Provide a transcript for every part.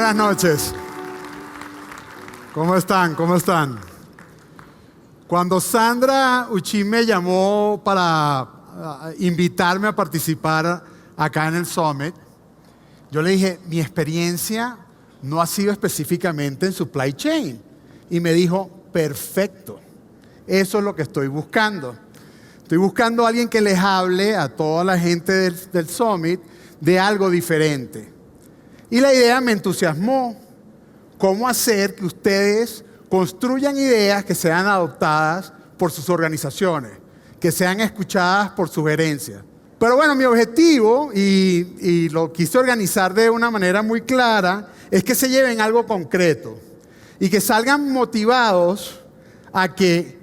Buenas noches. ¿Cómo están? ¿Cómo están? Cuando Sandra Uchim me llamó para invitarme a participar acá en el Summit, yo le dije, mi experiencia no ha sido específicamente en supply chain. Y me dijo, perfecto, eso es lo que estoy buscando. Estoy buscando a alguien que les hable a toda la gente del Summit de algo diferente. Y la idea me entusiasmó. ¿Cómo hacer que ustedes construyan ideas que sean adoptadas por sus organizaciones, que sean escuchadas por sugerencias? Pero bueno, mi objetivo, y lo quise organizar de una manera muy clara, es que se lleven algo concreto y que salgan motivados a que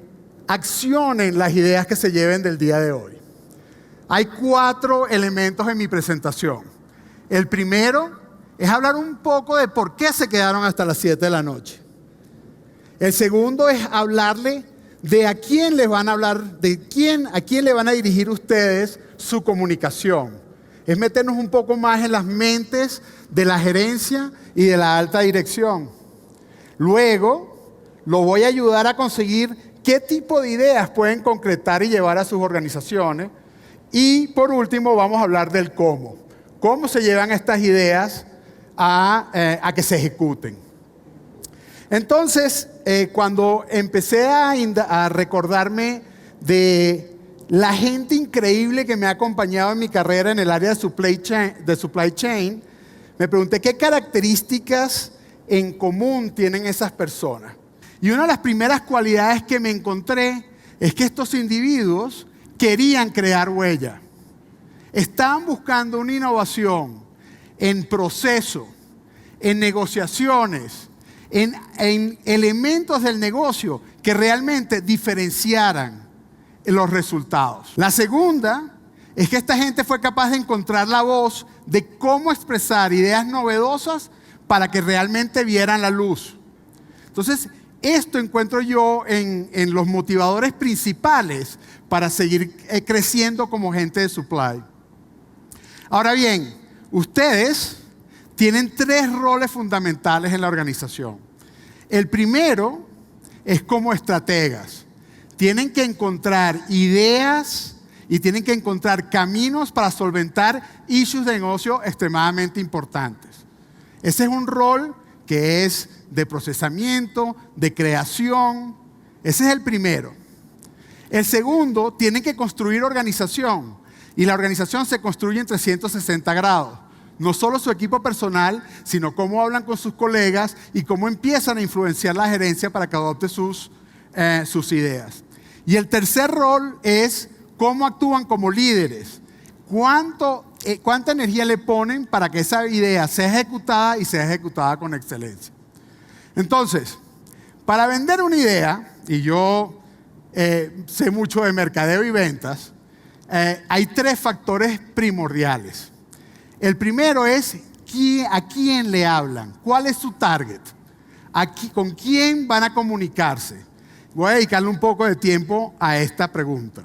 accionen las ideas que se lleven del día de hoy. Hay 4 elementos en mi presentación. El primero es hablar un poco de por qué se quedaron hasta las 7 de la noche. El segundo es hablarle de a quién les van a hablar, a quién le van a dirigir ustedes su comunicación. Es meternos un poco más en las mentes de la gerencia y de la alta dirección. Luego, lo voy a ayudar a conseguir qué tipo de ideas pueden concretar y llevar a sus organizaciones. Y por último, vamos a hablar del cómo. ¿Cómo se llevan estas ideas a que se ejecuten? Entonces, cuando empecé a recordarme de la gente increíble que me ha acompañado en mi carrera en el área de supply chain, me pregunté qué características en común tienen esas personas. Y una de las primeras cualidades que me encontré es que estos individuos querían crear huella. Estaban buscando una innovación en proceso, en negociaciones, en elementos del negocio que realmente diferenciaran los resultados. La segunda es que esta gente fue capaz de encontrar la voz de cómo expresar ideas novedosas para que realmente vieran la luz. Entonces, esto encuentro yo en los motivadores principales para seguir creciendo como gente de supply. Ahora bien, ustedes tienen 3 roles fundamentales en la organización. El primero es como estrategas. Tienen que encontrar ideas y tienen que encontrar caminos para solventar issues de negocio extremadamente importantes. Ese es un rol que es de procesamiento, de creación. Ese es el primero. El segundo, tienen que construir organización. Y la organización se construye en 360 grados. No solo su equipo personal, sino cómo hablan con sus colegas y cómo empiezan a influenciar la gerencia para que adopte sus ideas. Y el tercer rol es cómo actúan como líderes. ¿Cuánta energía le ponen para que esa idea sea ejecutada y sea ejecutada con excelencia? Entonces, para vender una idea, y yo sé mucho de mercadeo y ventas, hay 3 factores primordiales. El primero es a quién le hablan, cuál es su target, con quién van a comunicarse. Voy a dedicarle un poco de tiempo a esta pregunta.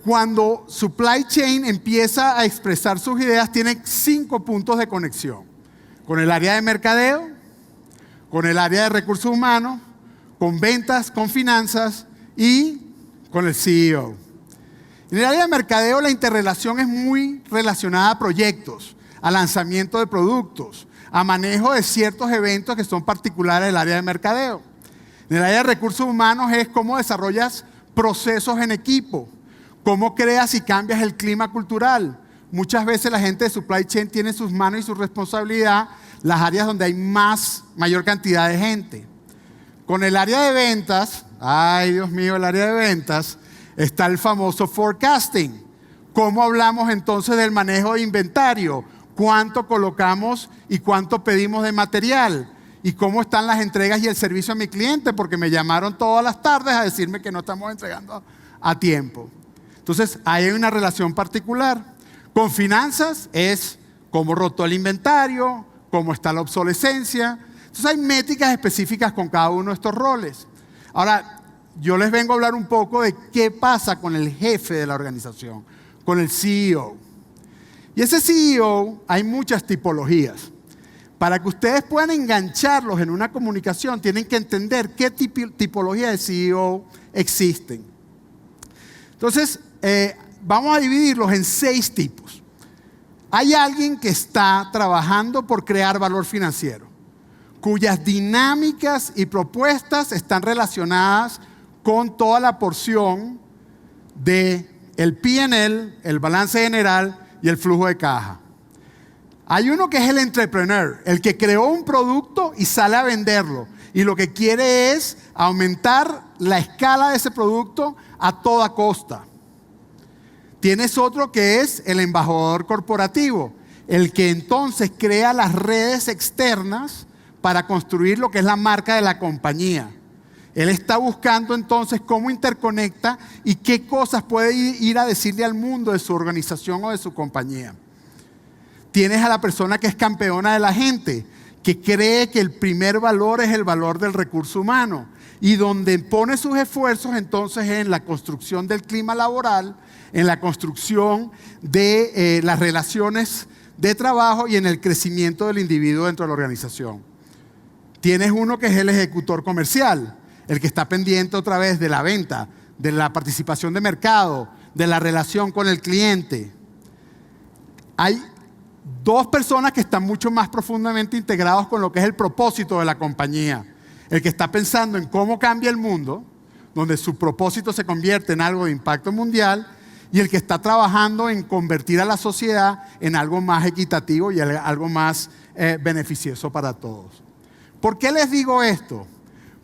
Cuando supply chain empieza a expresar sus ideas, tiene 5 puntos de conexión. Con el área de mercadeo, con el área de recursos humanos, con ventas, con finanzas y con el CEO. En el área de mercadeo, la interrelación es muy relacionada a proyectos, a lanzamiento de productos, a manejo de ciertos eventos que son particulares del área de mercadeo. En el área de recursos humanos es cómo desarrollas procesos en equipo, cómo creas y cambias el clima cultural. Muchas veces la gente de supply chain tiene en sus manos y su responsabilidad las áreas donde hay mayor cantidad de gente. Con el área de ventas, ay Dios mío, el área de ventas, está el famoso forecasting. ¿Cómo hablamos entonces del manejo de inventario? ¿Cuánto colocamos y cuánto pedimos de material? ¿Y cómo están las entregas y el servicio a mi cliente? Porque me llamaron todas las tardes a decirme que no estamos entregando a tiempo. Entonces, ahí hay una relación particular. Con finanzas es cómo rotó el inventario, cómo está la obsolescencia. Entonces, hay métricas específicas con cada uno de estos roles. Ahora, yo les vengo a hablar un poco de qué pasa con el jefe de la organización, con el CEO. Y ese CEO, hay muchas tipologías. Para que ustedes puedan engancharlos en una comunicación, tienen que entender qué tipología de CEO existen. Entonces, vamos a dividirlos en 6 tipos. Hay alguien que está trabajando por crear valor financiero, cuyas dinámicas y propuestas están relacionadas con toda la porción del P&L, el balance general y el flujo de caja. Hay uno que es el entrepreneur, el que creó un producto y sale a venderlo. Y lo que quiere es aumentar la escala de ese producto a toda costa. Tienes otro que es el embajador corporativo, el que entonces crea las redes externas para construir lo que es la marca de la compañía. Él está buscando entonces cómo interconecta y qué cosas puede ir a decirle al mundo de su organización o de su compañía. Tienes a la persona que es campeona de la gente, que cree que el primer valor es el valor del recurso humano y donde pone sus esfuerzos entonces en la construcción del clima laboral, en la construcción de las relaciones de trabajo y en el crecimiento del individuo dentro de la organización. Tienes uno que es el ejecutor comercial, el que está pendiente otra vez de la venta, de la participación de mercado, de la relación con el cliente. Hay 2 personas que están mucho más profundamente integrados con lo que es el propósito de la compañía. El que está pensando en cómo cambia el mundo, donde su propósito se convierte en algo de impacto mundial, y el que está trabajando en convertir a la sociedad en algo más equitativo y algo más beneficioso para todos. ¿Por qué les digo esto?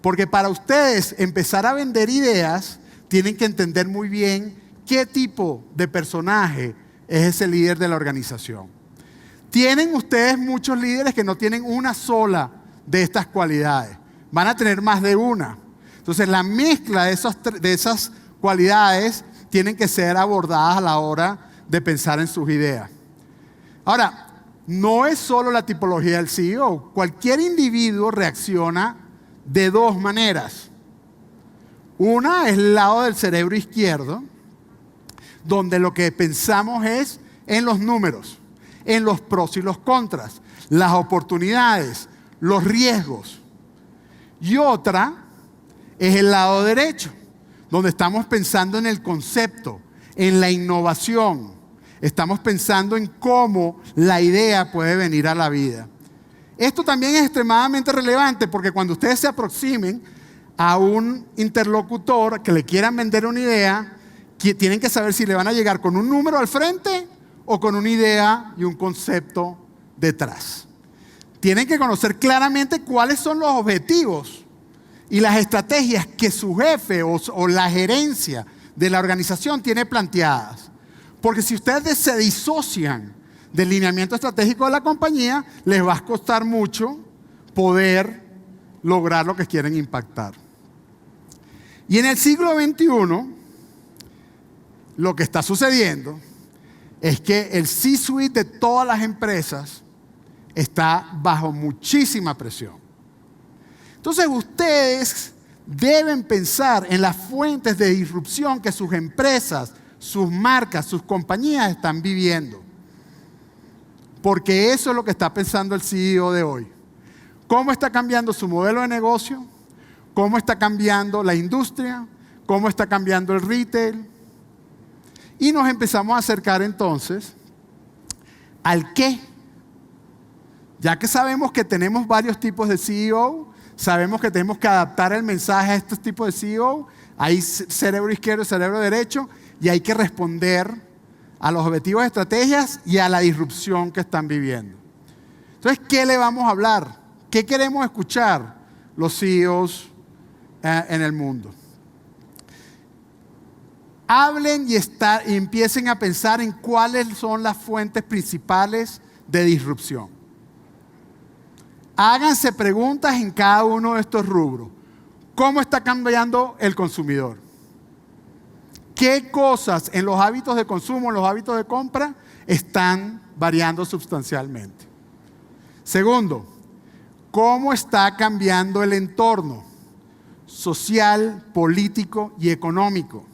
Porque para ustedes empezar a vender ideas, tienen que entender muy bien qué tipo de personaje es ese líder de la organización. Tienen ustedes muchos líderes que no tienen una sola de estas cualidades. Van a tener más de una. Entonces, la mezcla de esas cualidades tienen que ser abordadas a la hora de pensar en sus ideas. Ahora, no es solo la tipología del CEO. Cualquier individuo reacciona de 2 maneras. Una es el lado del cerebro izquierdo, donde lo que pensamos es en los números, en los pros y los contras, las oportunidades, los riesgos. Y otra es el lado derecho, donde estamos pensando en el concepto, en la innovación. Estamos pensando en cómo la idea puede venir a la vida. Esto también es extremadamente relevante porque cuando ustedes se aproximen a un interlocutor que le quieran vender una idea, tienen que saber si le van a llegar con un número al frente o con una idea y un concepto detrás. Tienen que conocer claramente cuáles son los objetivos y las estrategias que su jefe o la gerencia de la organización tiene planteadas. Porque si ustedes se disocian del lineamiento estratégico de la compañía, les va a costar mucho poder lograr lo que quieren impactar. Y en el siglo XXI, lo que está sucediendo es que el C-suite de todas las empresas está bajo muchísima presión. Entonces ustedes deben pensar en las fuentes de disrupción que sus empresas, sus marcas, sus compañías están viviendo. Porque eso es lo que está pensando el CEO de hoy. ¿Cómo está cambiando su modelo de negocio? ¿Cómo está cambiando la industria? ¿Cómo está cambiando el retail? Y nos empezamos a acercar entonces al qué. Ya que sabemos que tenemos varios tipos de CEO, sabemos que tenemos que adaptar el mensaje a estos tipos de CEO, hay cerebro izquierdo y cerebro derecho, y hay que responder a los objetivos de estrategias y a la disrupción que están viviendo. Entonces, ¿qué le vamos a hablar? ¿Qué queremos escuchar los CEOs en el mundo? Hablen y empiecen a pensar en cuáles son las fuentes principales de disrupción. Háganse preguntas en cada uno de estos rubros. ¿Cómo está cambiando el consumidor? ¿Qué cosas en los hábitos de consumo, en los hábitos de compra, están variando sustancialmente? Segundo, ¿cómo está cambiando el entorno social, político y económico?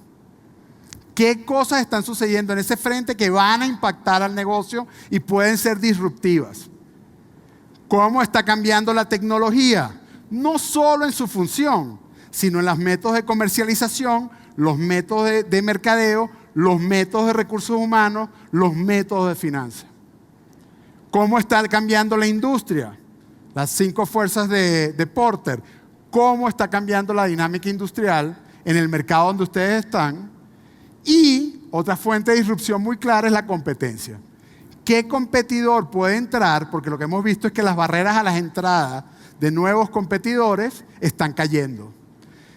¿Qué cosas están sucediendo en ese frente que van a impactar al negocio y pueden ser disruptivas? ¿Cómo está cambiando la tecnología? No solo en su función, sino en los métodos de comercialización, los métodos de mercadeo, los métodos de recursos humanos, los métodos de finanzas. ¿Cómo está cambiando la industria? Las 5 fuerzas de Porter. ¿Cómo está cambiando la dinámica industrial en el mercado donde ustedes están? Y otra fuente de disrupción muy clara es la competencia. ¿Qué competidor puede entrar? Porque lo que hemos visto es que las barreras a las entradas de nuevos competidores están cayendo.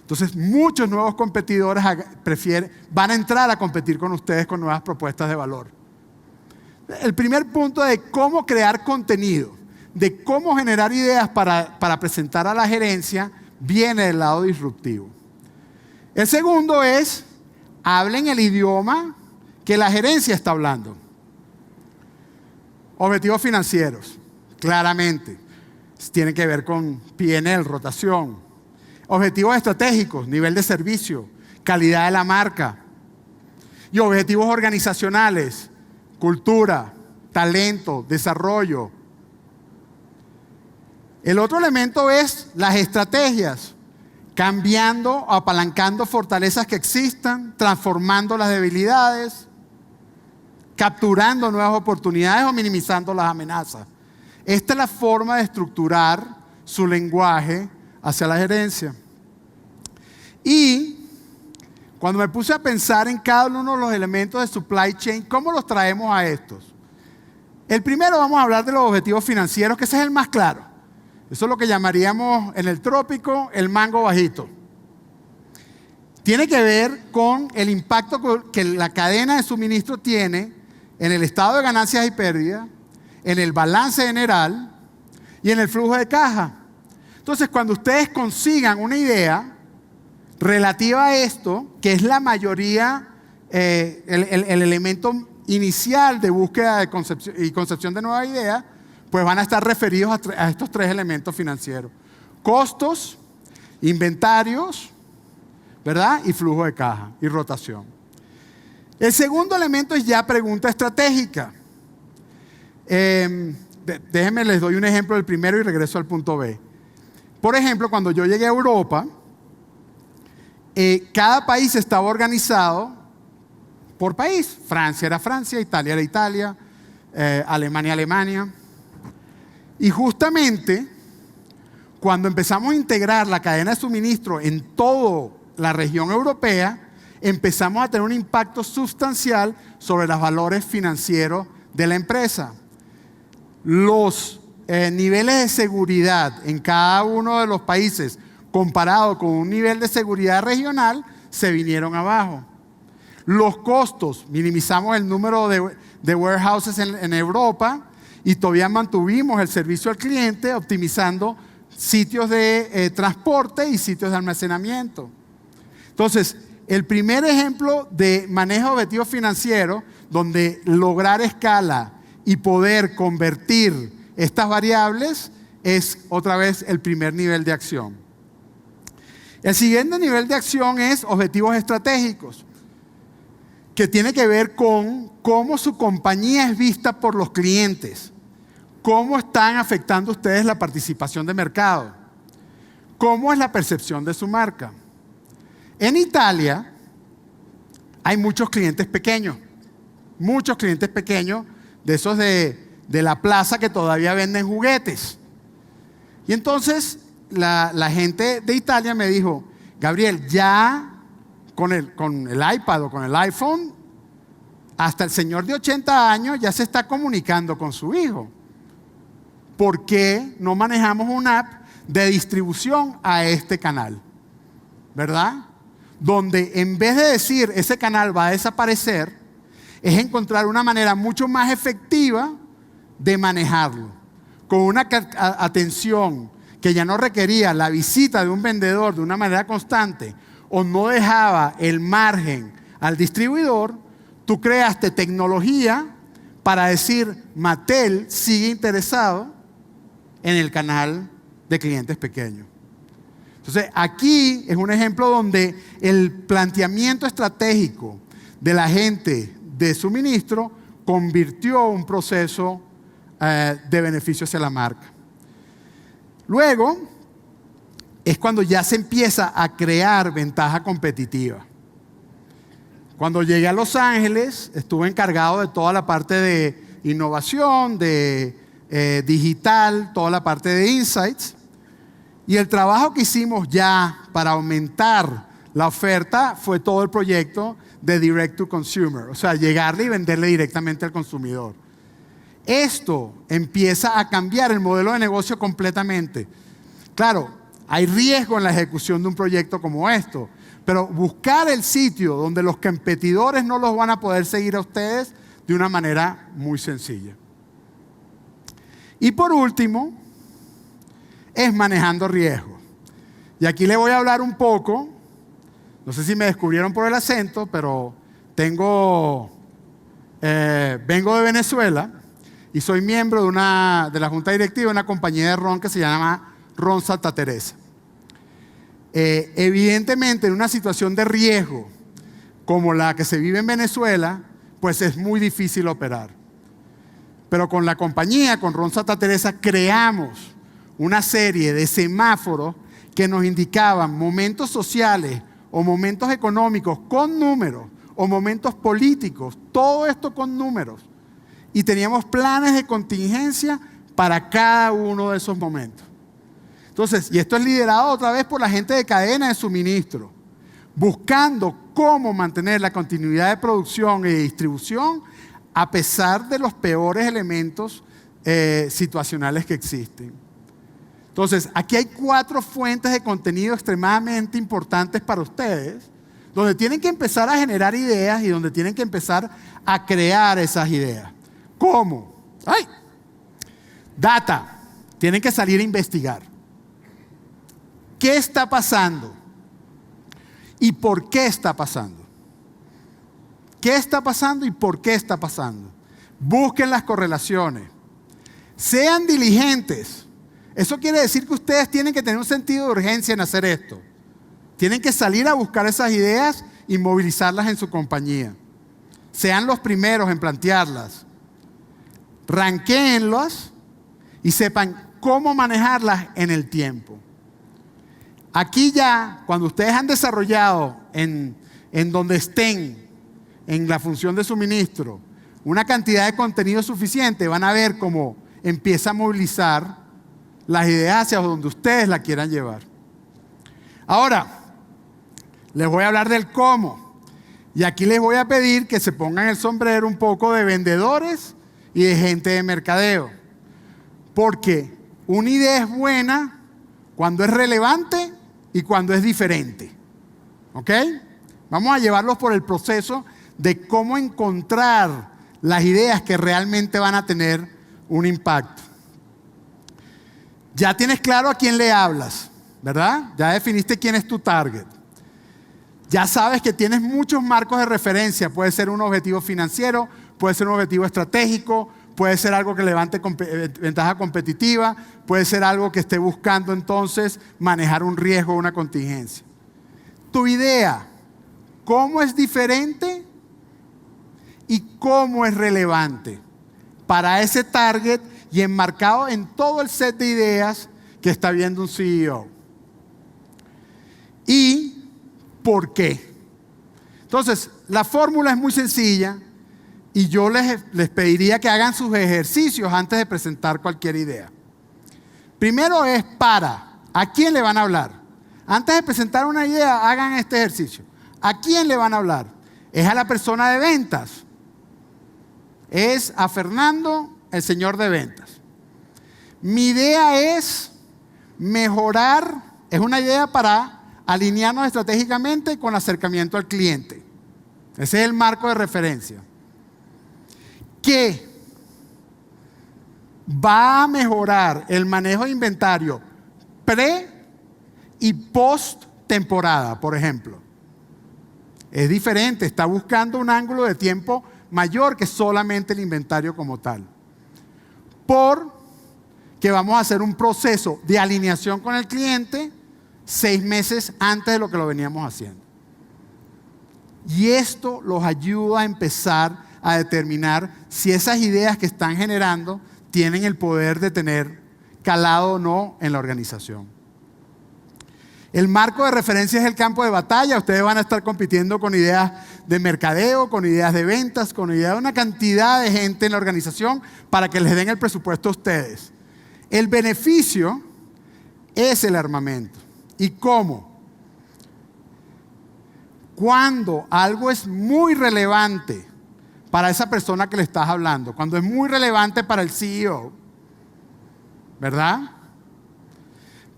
Entonces, muchos nuevos competidores van a entrar a competir con ustedes con nuevas propuestas de valor. El primer punto de cómo crear contenido, de cómo generar ideas para presentar a la gerencia, viene del lado disruptivo. El segundo es, hablen el idioma que la gerencia está hablando. Objetivos financieros, claramente, tienen que ver con P&L, rotación. Objetivos estratégicos, nivel de servicio, calidad de la marca. Y objetivos organizacionales, cultura, talento, desarrollo. El otro elemento es las estrategias, cambiando o apalancando fortalezas que existan, transformando las debilidades, capturando nuevas oportunidades o minimizando las amenazas. Esta es la forma de estructurar su lenguaje hacia la gerencia. Y cuando me puse a pensar en cada uno de los elementos de supply chain, ¿cómo los traemos a estos? El primero, vamos a hablar de los objetivos financieros, que ese es el más claro. Eso es lo que llamaríamos en el trópico el mango bajito. Tiene que ver con el impacto que la cadena de suministro tiene en el estado de ganancias y pérdidas, en el balance general y en el flujo de caja. Entonces, cuando ustedes consigan una idea relativa a esto, que es la mayoría, el elemento inicial de búsqueda de concepción de nuevas ideas, pues van a estar referidos a estos 3 elementos financieros. Costos, inventarios, ¿verdad? Y flujo de caja y rotación. El segundo elemento es ya pregunta estratégica. Déjenme, les doy un ejemplo del primero y regreso al punto B. Por ejemplo, cuando yo llegué a Europa, cada país estaba organizado por país. Francia era Francia, Italia era Italia, Alemania, Alemania. Y justamente cuando empezamos a integrar la cadena de suministro en toda la región europea, empezamos a tener un impacto sustancial sobre los valores financieros de la empresa. Los niveles de seguridad en cada uno de los países comparado con un nivel de seguridad regional se vinieron abajo. Los costos, minimizamos el número de warehouses en Europa y todavía mantuvimos el servicio al cliente optimizando sitios de transporte y sitios de almacenamiento. Entonces, el primer ejemplo de manejo de objetivos financieros, donde lograr escala y poder convertir estas variables, es otra vez el primer nivel de acción. El siguiente nivel de acción es objetivos estratégicos, que tiene que ver con cómo su compañía es vista por los clientes, cómo están afectando ustedes la participación de mercado, cómo es la percepción de su marca. En Italia hay muchos clientes pequeños de esos de la plaza que todavía venden juguetes. Y entonces la gente de Italia me dijo, Gabriel, ya con el iPad o con el iPhone, hasta el señor de 80 años ya se está comunicando con su hijo. ¿Por qué no manejamos una app de distribución a este canal? ¿Verdad? Donde en vez de decir ese canal va a desaparecer, es encontrar una manera mucho más efectiva de manejarlo, con una atención que ya no requería la visita de un vendedor de una manera constante o no dejaba el margen al distribuidor. Tú creaste tecnología para decir, Mattel sigue interesado en el canal de clientes pequeños. Entonces, aquí es un ejemplo donde el planteamiento estratégico de la gente de suministro convirtió un proceso de beneficio hacia la marca. Luego es cuando ya se empieza a crear ventaja competitiva. Cuando llegué a Los Ángeles, estuve encargado de toda la parte de innovación, de digital, toda la parte de insights. Y el trabajo que hicimos ya para aumentar la oferta fue todo el proyecto de Direct to Consumer, o sea, llegarle y venderle directamente al consumidor. Esto empieza a cambiar el modelo de negocio completamente. Claro, hay riesgo en la ejecución de un proyecto como esto, pero buscar el sitio donde los competidores no los van a poder seguir a ustedes de una manera muy sencilla. Y por último, es manejando riesgo. Y aquí le voy a hablar un poco, no sé si me descubrieron por el acento, pero vengo de Venezuela y soy miembro de la junta directiva de una compañía de ron que se llama Ron Santa Teresa. Evidentemente, en una situación de riesgo como la que se vive en Venezuela, pues es muy difícil operar. Pero con la compañía, con Ron Santa Teresa, creamos una serie de semáforos que nos indicaban momentos sociales o momentos económicos con números o momentos políticos, todo esto con números. Y teníamos planes de contingencia para cada uno de esos momentos. Entonces, y esto es liderado otra vez por la gente de cadena de suministro, buscando cómo mantener la continuidad de producción y de distribución a pesar de los peores elementos situacionales que existen. Entonces, aquí hay 4 fuentes de contenido extremadamente importantes para ustedes, donde tienen que empezar a generar ideas y donde tienen que empezar a crear esas ideas. ¿Cómo? Data. Tienen que salir a investigar. ¿Qué está pasando? ¿Y por qué está pasando? ¿Qué está pasando y por qué está pasando? Busquen las correlaciones. Sean diligentes. Eso quiere decir que ustedes tienen que tener un sentido de urgencia en hacer esto. Tienen que salir a buscar esas ideas y movilizarlas en su compañía. Sean los primeros en plantearlas. Ranquéenlas y sepan cómo manejarlas en el tiempo. Aquí ya, cuando ustedes han desarrollado en donde estén, en la función de suministro, una cantidad de contenido suficiente, van a ver cómo empieza a movilizar las ideas hacia donde ustedes la quieran llevar. Ahora, les voy a hablar del cómo. Y aquí les voy a pedir que se pongan el sombrero un poco de vendedores y de gente de mercadeo. Porque una idea es buena cuando es relevante y cuando es diferente. ¿Ok? Vamos a llevarlos por el proceso de cómo encontrar las ideas que realmente van a tener un impacto. Ya tienes claro a quién le hablas, ¿verdad? Ya definiste quién es tu target. Ya sabes que tienes muchos marcos de referencia. Puede ser un objetivo financiero, puede ser un objetivo estratégico, puede ser algo que levante ventaja competitiva, puede ser algo que esté buscando entonces manejar un riesgo o una contingencia. Tu idea, ¿cómo es diferente y cómo es relevante para ese target y enmarcado en todo el set de ideas que está viendo un CEO? ¿Y por qué? Entonces, la fórmula es muy sencilla y yo les pediría que hagan sus ejercicios antes de presentar cualquier idea. Primero es ¿a quién le van a hablar? Antes de presentar una idea, hagan este ejercicio. ¿A quién le van a hablar? ¿Es a la persona de ventas? ¿Es a Fernando, el señor de ventas? Mi idea es mejorar, es una idea para alinearnos estratégicamente con acercamiento al cliente. Ese es el marco de referencia. ¿Qué va a mejorar el manejo de inventario pre y post temporada, por ejemplo? Es diferente, está buscando un ángulo de tiempo mayor que solamente el inventario como tal. Porque vamos a hacer un proceso de alineación con el cliente 6 meses antes de lo que lo veníamos haciendo. Y esto los ayuda a empezar a determinar si esas ideas que están generando tienen el poder de tener calado o no en la organización. El marco de referencia es el campo de batalla. Ustedes van a estar compitiendo con ideas de mercadeo, con ideas de ventas, con ideas de una cantidad de gente en la organización para que les den el presupuesto a ustedes. El beneficio es el armamento. ¿Y cómo? Cuando algo es muy relevante para esa persona que le estás hablando, cuando es muy relevante para el CEO, ¿verdad?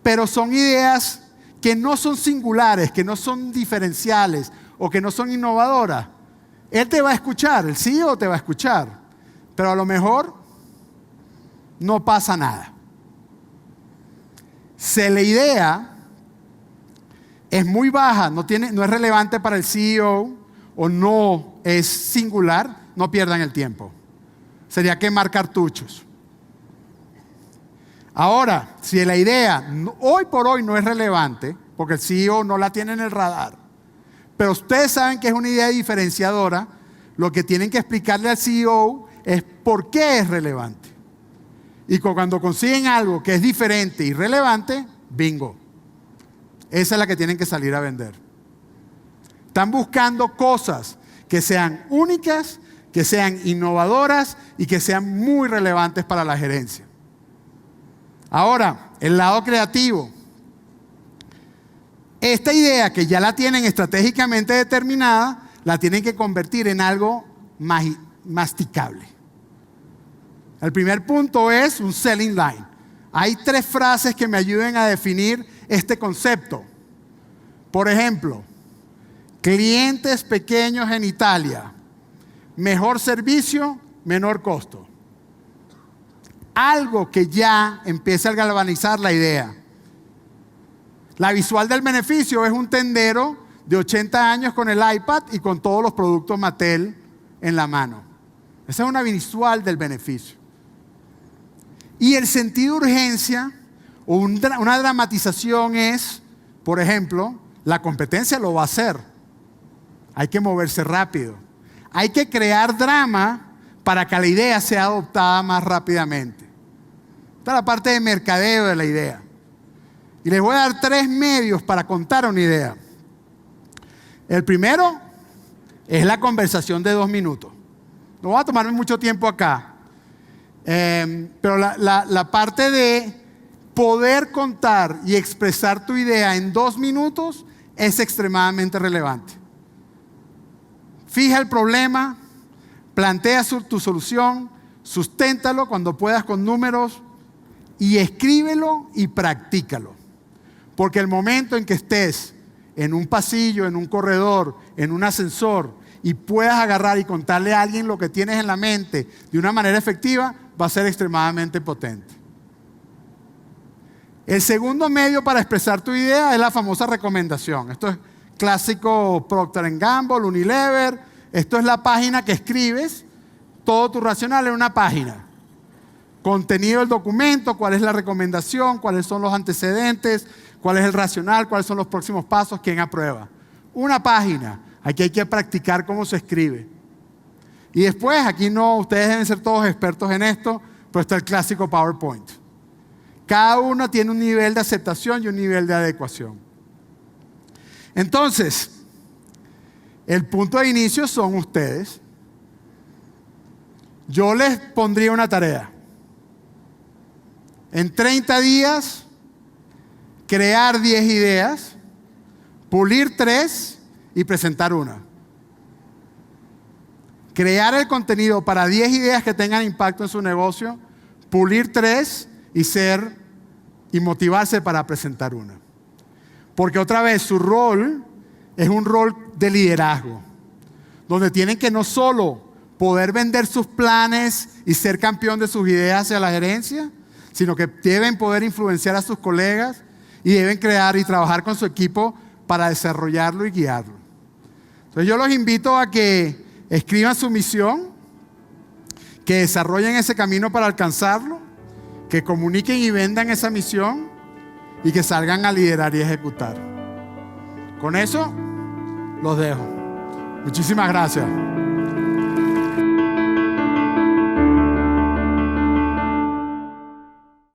Pero son ideas que no son singulares, que no son diferenciales o que no son innovadoras. Él te va a escuchar, el CEO te va a escuchar, pero a lo mejor no pasa nada. Si la idea es muy baja, no es relevante para el CEO o no es singular, no pierdan el tiempo. Sería quemar cartuchos. Ahora, si la idea hoy por hoy no es relevante, porque el CEO no la tiene en el radar, pero ustedes saben que es una idea diferenciadora, lo que tienen que explicarle al CEO es por qué es relevante. Y cuando consiguen algo que es diferente y relevante, bingo. Esa es la que tienen que salir a vender. Están buscando cosas que sean únicas, que sean innovadoras y que sean muy relevantes para la gerencia. Ahora, el lado creativo. Esta idea que ya la tienen estratégicamente determinada, la tienen que convertir en algo masticable. El primer punto es un selling line. Hay 3 frases que me ayuden a definir este concepto. Por ejemplo, clientes pequeños en Italia, mejor servicio, menor costo. Algo que ya empiece a galvanizar la idea. La visual del beneficio es un tendero de 80 años con el iPad y con todos los productos Mattel en la mano. Esa es una visual del beneficio. Y el sentido de urgencia o una dramatización es, por ejemplo, la competencia lo va a hacer. Hay que moverse rápido. Hay que crear drama para que la idea sea adoptada más rápidamente. Esta es la parte de mercadeo de la idea. Y les voy a dar 3 medios para contar una idea. El primero es la conversación de 2 minutos. No voy a tomarme mucho tiempo acá. Pero la parte de poder contar y expresar tu idea en 2 minutos es extremadamente relevante. Fija el problema, plantea tu solución, susténtalo cuando puedas con números y escríbelo y practícalo. Porque el momento en que estés en un pasillo, en un corredor, en un ascensor y puedas agarrar y contarle a alguien lo que tienes en la mente de una manera efectiva, va a ser extremadamente potente. El segundo medio para expresar tu idea es la famosa recomendación. Esto es clásico Procter & Gamble, Unilever. Esto es la página que escribes, todo tu racional en una página. Contenido del documento, cuál es la recomendación, cuáles son los antecedentes, cuál es el racional, cuáles son los próximos pasos, quién aprueba. Una página. Aquí hay que practicar cómo se escribe. Y después, aquí no, ustedes deben ser todos expertos en esto, pero está el clásico PowerPoint. Cada uno tiene un nivel de aceptación y un nivel de adecuación. Entonces, el punto de inicio son ustedes. Yo les pondría una tarea. En 30 días, crear 10 ideas, pulir 3 y presentar una. Crear el contenido para 10 ideas que tengan impacto en su negocio, pulir 3 y motivarse para presentar una. Porque otra vez, su rol es un rol de liderazgo, donde tienen que no solo poder vender sus planes y ser campeón de sus ideas hacia la gerencia, sino que deben poder influenciar a sus colegas y deben crear y trabajar con su equipo para desarrollarlo y guiarlo. Entonces yo los invito a que escriban su misión, que desarrollen ese camino para alcanzarlo, que comuniquen y vendan esa misión y que salgan a liderar y ejecutar. Con eso los dejo. Muchísimas gracias.